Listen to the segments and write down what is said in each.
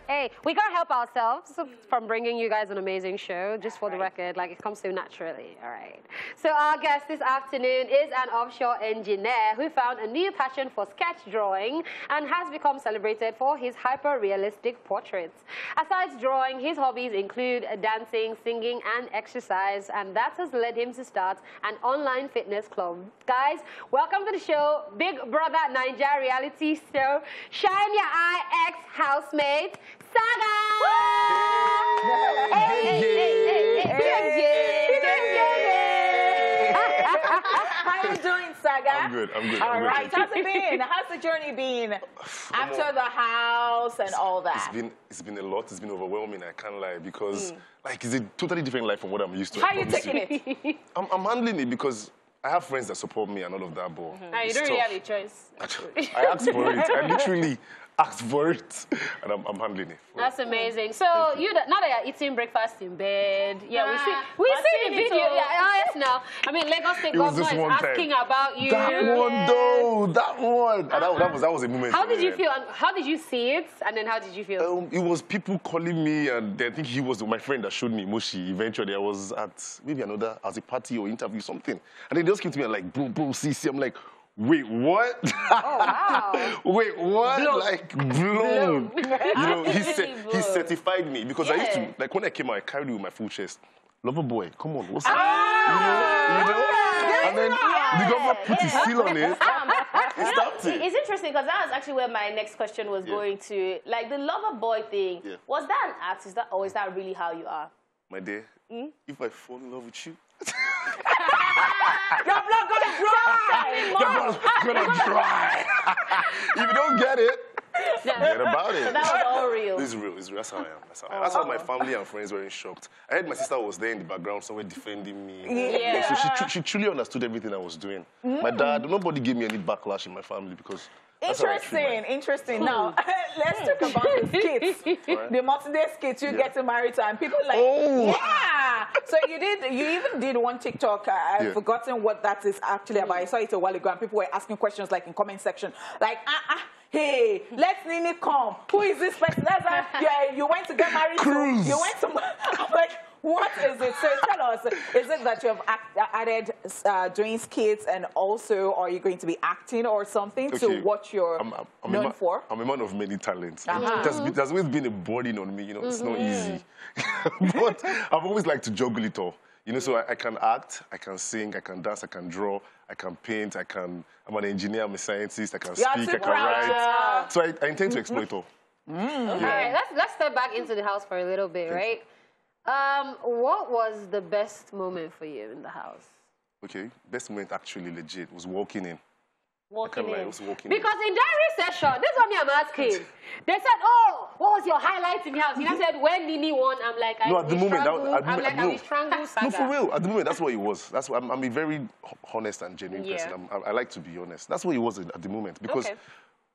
Hey, we can't help ourselves from bringing you guys an amazing show, just for the record, like it comes so naturally, all right. So our guest this afternoon is an offshore engineer who found a new passion for sketch drawing and has become celebrated for his hyper-realistic portraits. Aside drawing, his hobbies include dancing, singing, and exercise, and that has led him to start an online fitness club. Guys, welcome to the show, Big Brother Naija reality show, Shine Your Eye ex-housemate, Saga! How you doing, Saga? I'm good. All right. How's it been? How's the journey been after the house and all that? It's been a lot. It's been overwhelming. I can't lie because like it's a totally different life from what I'm used to. How are you taking it? I'm handling it because I have friends that support me and all of that, but you don't really have a choice. I asked for it. I literally asked for it, and I'm handling it. That's amazing. So now that you're eating breakfast in bed, we see the video. Yes, now. I mean, Lagos State Governor is asking about you. That one, though. That one. That was a moment. How did you feel? How did you see it? And then how did you feel? It was people calling me, and I think he was my friend that showed me Moshi. Eventually, I was at maybe a party or interview, something, and they just came to me and like, bro, see. I'm like, wait, what? Oh, wow. Wait, what? Blown. Like, blown. You know, he certified me because I used to, like, when I came out, I carried it with my full chest. Lover boy, come on, what's up? You know? And then the governor put his seal on it. It's interesting because that was actually where my next question was going to. Like, the lover boy thing, was that an act? Or is that really how you are? My dear, if I fall in love with you, your blood gonna dry! your blood's gonna dry. If you don't get it, forget about it. So that was all real. It's real. That's how I am. That's why my family and friends were shocked. I heard my sister was there in the background somewhere defending me. Yeah. So she truly understood everything I was doing. My dad, nobody gave me any backlash in my family because Interesting. Now, let's talk about the skits. The multi-day skits you get married to, and people like, So you even did one TikTok. I've forgotten what that is actually about. I saw it a while ago, and people were asking questions like in comment section, like, hey, let Nini come. Who is this person? That's you went to get married Cruise. to. You went to. I'm like, what is it? So tell us, is it that you have added doing skits, and also are you going to be acting or something to what you're known for? I'm a man of many talents. It has always been a burden on me, you know, it's not easy. But I've always liked to juggle it all. You know, so I can act, I can sing, I can dance, I can draw, I can paint, I'm an engineer, I'm a scientist, I can speak, I can write. So I intend to exploit all. Okay, let's step back into the house for a little bit, right? What was the best moment for you in the house? Okay, best moment actually legit was walking in. Walking in. Was walking because in diary session, this is what me I'm asking. They said, oh, what was your highlight in the house? You know, said when Nini won, I'm like, at the moment, I will strangle Saga. No, for real. At the moment, that's what it was. I'm a very honest and genuine person. I like to be honest. That's what it was at the moment. Because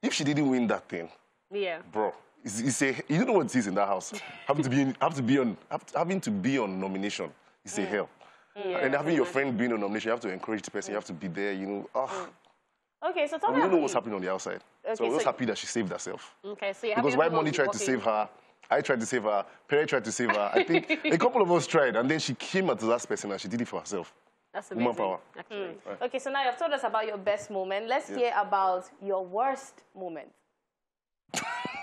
if she didn't win that thing, bro, you don't know what it is in that house. Having to be on nomination is a hell. And having your friend being on nomination, you have to encourage the person. You have to be there. You know. Okay, so tell me. We don't know what's happening on the outside. So I was happy that she saved herself. Okay, so because White Money tried to save her. I tried to save her. Perry tried to save her. I think a couple of us tried, and then she came at the last person and she did it for herself. That's amazing. Woman power. Okay, so now you've told us about your best moment. Let's hear about your worst moment.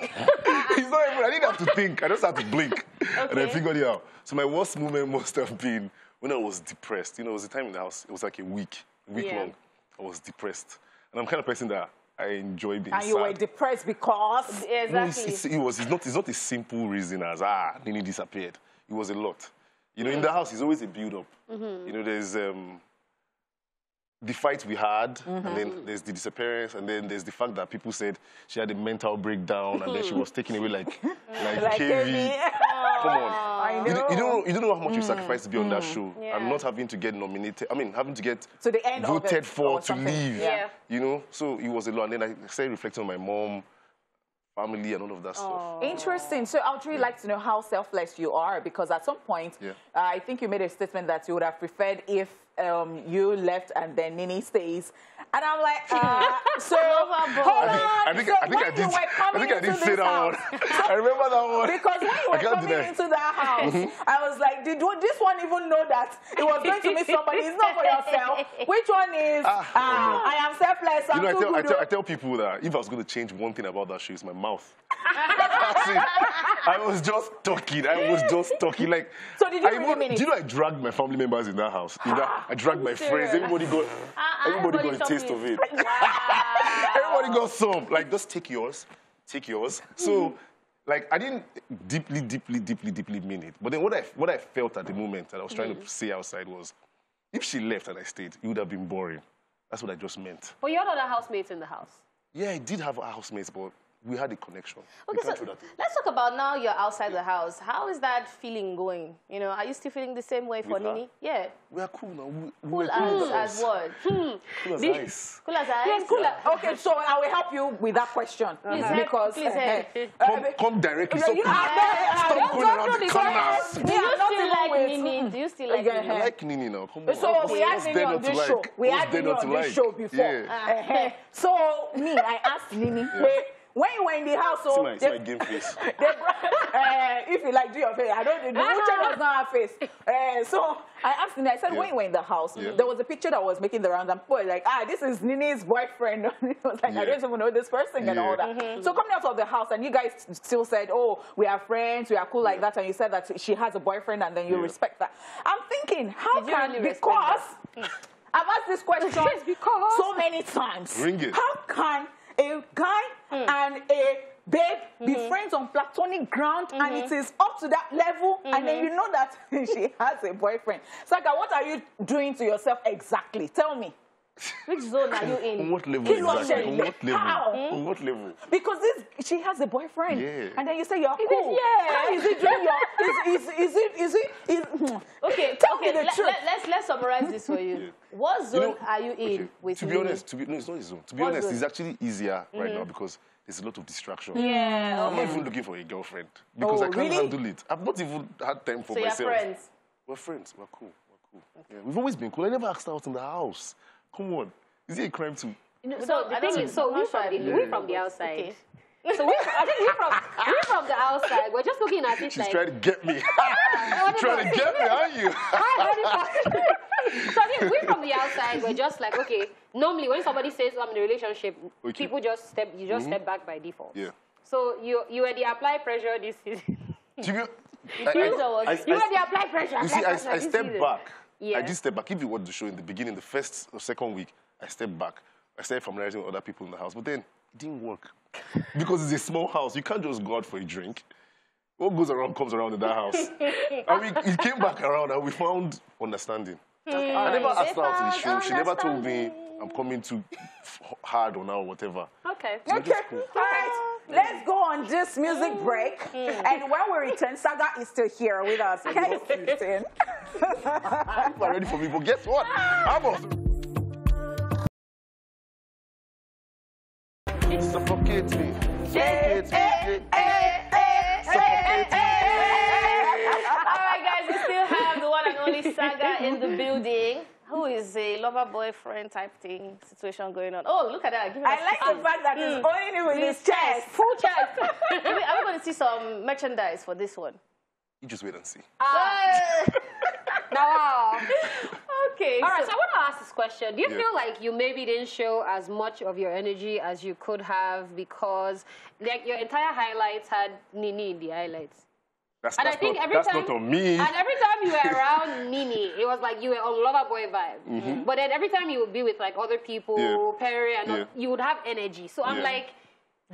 It's not even, I didn't have to think. I just had to blink. And then figured it out. So my worst moment must have been when I was depressed. You know, it was a time in the house. It was like a week long. I was depressed. And I'm the kind of person that I enjoy being sad. And you were depressed because? Exactly. No, it's not a simple reason as, Nini disappeared. It was a lot. You know, in the house, it's always a build-up. You know, there's the fight we had, and then there's the disappearance, and then there's the fact that people said she had a mental breakdown, and then she was taken away like KV. Come on. I know. You don't know how much you sacrificed to be on that show, and not having to get nominated. I mean, having to get to the end voted for to something. leave. You know, so it was a lot. And then I started reflecting on my mom, family, and all of that stuff. Interesting. So I would really like to know how selfless you are, because at some point, I think you made a statement that you would have preferred if you left and then Nini stays. And I'm like, so hold on. I think I did say that one. I remember that one. Because when you were coming into that house, I was like, did this one even know that it was going to meet somebody? It's not for yourself. Which one is, I am selfless, I'm too good. I tell people that if I was going to change one thing about that show, it's my mouth. I was just talking. Like, so did you really mean it? Do you know I dragged my family members in that house? I dragged my friends. Everybody got a taste of it. Wow. Everybody got some. Like, just take yours. So, like, I didn't deeply mean it. But then what I felt at the moment that I was trying to say outside was, if she left and I stayed, it would have been boring. That's what I just meant. But you had other housemates in the house. Yeah, I did have housemates, but we had a connection. Okay, so let's talk about now you're outside the house. How is that feeling going? You know, are you still feeling the same way for Nini? Yeah. We are cool now. Cool as what? Cool as ice. Cool as ice? Yes, cool. Okay, so I will help you with that question. Because come directly. Stop going around the corners. Do you still like Nini? Do you still like Nini? I like Nini now. Come on. So we had Nini on this show. We had Nini on this show before. So I asked Nini, when you were in the house, see my game face. If you like do your face, I don't. The Uche does not have face. So I asked Nini. I said, when you were in the house, there was a picture that was making the rounds, and people were like, this is Nini's boyfriend. It was like, I don't even know this person and all that. So coming out of the house, and you guys still said, oh, we are friends, we are cool like that, and you said that she has a boyfriend, and then you respect that. I'm thinking, how can because I've asked this question so many times. Bring it. How can a guy and a babe be friends on platonic ground and it is up to that level and then you know that she has a boyfriend? Saga, what are you doing to yourself exactly? Tell me. Which zone are you in? On what level exactly? On what level? How? On what level? Because she has a boyfriend. Yeah. And then you say you're cool. Yeah. Is it doing your... Okay, tell me the truth. Let's summarize this for you. What zone are you in with To be honest, no, it's not a zone. To be honest, it's actually easier right now because there's a lot of distraction. Yeah. I'm not even looking for a girlfriend because I can't handle it. I've not even had time for myself. So you're friends? We're friends. We're cool. Yeah, we've always been cool. I never asked her out in the house. Come on. Is it a crime too? So the thing is, we from the outside. Okay. So I think we from the outside. We're just looking at it. She's trying to get me. Trying to get me, aren't you? So I think we from the outside. We're just like, okay. Normally, when somebody says I'm in a relationship, people just step back by default. Yeah. So you were the apply pressure this season. You were the apply pressure. You see, I stepped back. Yeah. I did step back. If you watch the show in the beginning, the first or second week, I stepped back. I started familiarizing with other people in the house. But then it didn't work. Because it's a small house. You can't just go out for a drink. What goes around comes around in that house. And it came back around and we found understanding. I never asked her out to the show. She never told me I'm coming too hard on her or whatever. Okay. So okay. Cool. All right. Let's go on this music break. And when we return, Saga is still here with us. Okay? I'm not ready for me, but guess what? I'm also... It suffocates me. Suffocates me. All right, guys, we still have the one and only Saga in the building, who is a lover boyfriend type thing situation going on. Oh, look at that! I like the fact that he's owning it with his chest, full chest. Are we going to see some merchandise for this one? You just wait and see. No. Okay. All right, so I want to ask this question. Do you feel like you maybe didn't show as much of your energy as you could have because, like, your entire highlights had Nini in the highlights? That's not on me. And every time you were around Nini, it was like you were on Loverboy vibe. But then every time you would be with, like, other people, Perry, and you would have energy. So I'm like,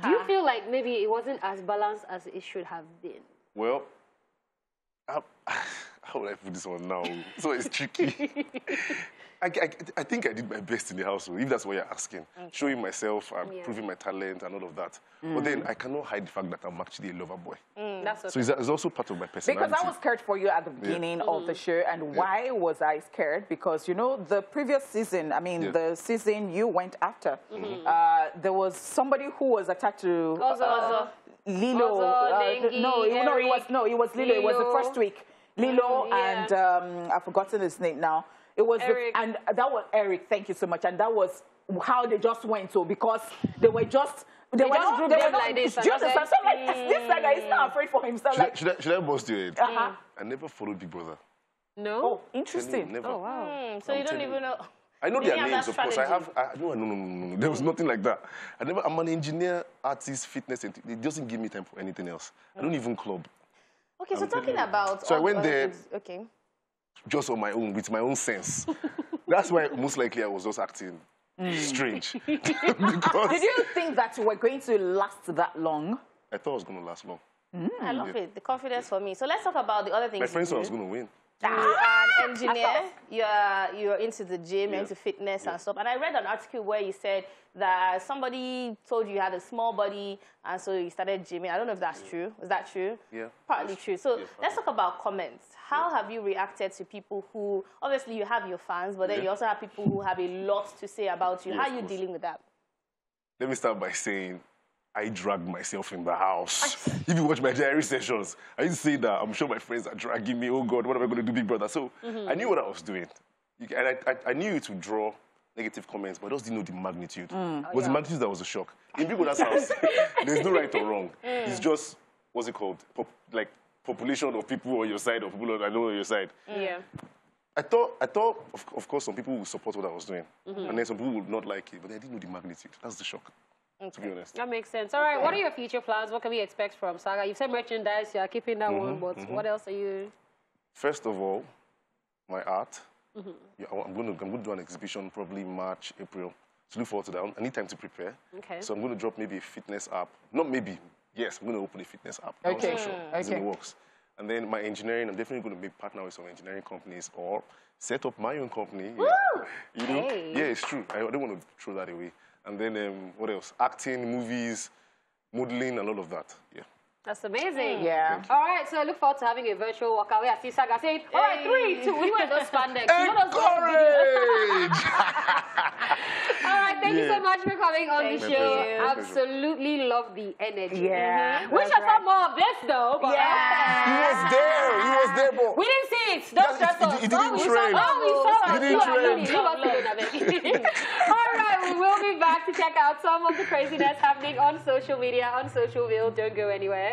do you feel like maybe it wasn't as balanced as it should have been? Well, how would I put this one now? So it's tricky. I think I did my best in the household, if that's what you're asking. Showing myself and proving my talent and all of that. But then I cannot hide the fact that I'm actually a lover boy. That's okay. So it's also part of my personality. Because I was scared for you at the beginning of the show. And why was I scared? Because, you know, the previous season, I mean, the season you went after, there was somebody who was attached to... Lilo. It was Lilo. It was the first week. Lilo and I've forgotten his name now. It was Eric. and that was Eric. Thank you so much. And that was how they just went to, because they were just... They were not like this. This Saga is not afraid for himself. Should I bust your head? I never followed Big Brother. No? Oh, interesting. Never. Oh, wow. So you don't even know... I know their names, of course. No. There was nothing like that. I'm an engineer, artist, fitness, and it doesn't give me time for anything else. I don't even club. Okay, so talking about... So I went there okay. just on my own, with my own sense. That's why most likely I was just acting strange. Because did you think that you were going to last that long? I thought I was going to last long. I love it. The confidence for me. So let's talk about the other things. My friends thought I was going to win. You are an engineer. You're into the gym, into fitness and stuff. And I read an article where you said that somebody told you had a small body, and so you started gymming. I don't know if that's true. Is that true? Yeah. Partly true. So let's talk about comments. How have you reacted to people who, obviously you have your fans, but then you also have people who have a lot to say about you. How are you dealing with that? Let me start by saying, I dragged myself in the house. If you watch my diary sessions, I used to say that I'm sure my friends are dragging me. Oh God, what am I going to do, Big Brother? So I knew what I was doing. And I knew to draw negative comments, but I just didn't know the magnitude. It was the magnitude that was a shock. In Big Brother's house, there's no right or wrong. It's just, what's it called? Population of people on your side, or people I know on your side. Yeah. I thought, of course, some people would support what I was doing. And then some people would not like it, but I didn't know the magnitude. That's the shock. To be honest. That makes sense. All right, what are your future plans? What can we expect from Saga? You've said merchandise, you're keeping that one, but what else are you... First of all, my art. Yeah, I'm going to do an exhibition probably March, April. So look forward to that. I need time to prepare. Okay. So I'm going to drop maybe a fitness app. Not maybe. Yes, I'm going to open a fitness app. Okay. Sure. It's in the works. And then my engineering, I'm definitely going to make partner with some engineering companies or set up my own company. Woo! You know? Yeah, it's true. I don't want to throw that away. And then, what else? Acting, movies, modeling, and all of that. Yeah. That's amazing. Yeah. All right, so I look forward to having a virtual walkout. I see Saga saying, all right, 3, 2, you want those spandex. Encourage! All right, thank you so much for coming on the show. Absolutely love the energy. Yeah. Wish I saw more of this, though. But He was there, but... we didn't see it. Don't stress us. He didn't train. We saw it. All right, we will be back to check out some of the craziness happening on social media, on Social Wheel. Don't go anywhere.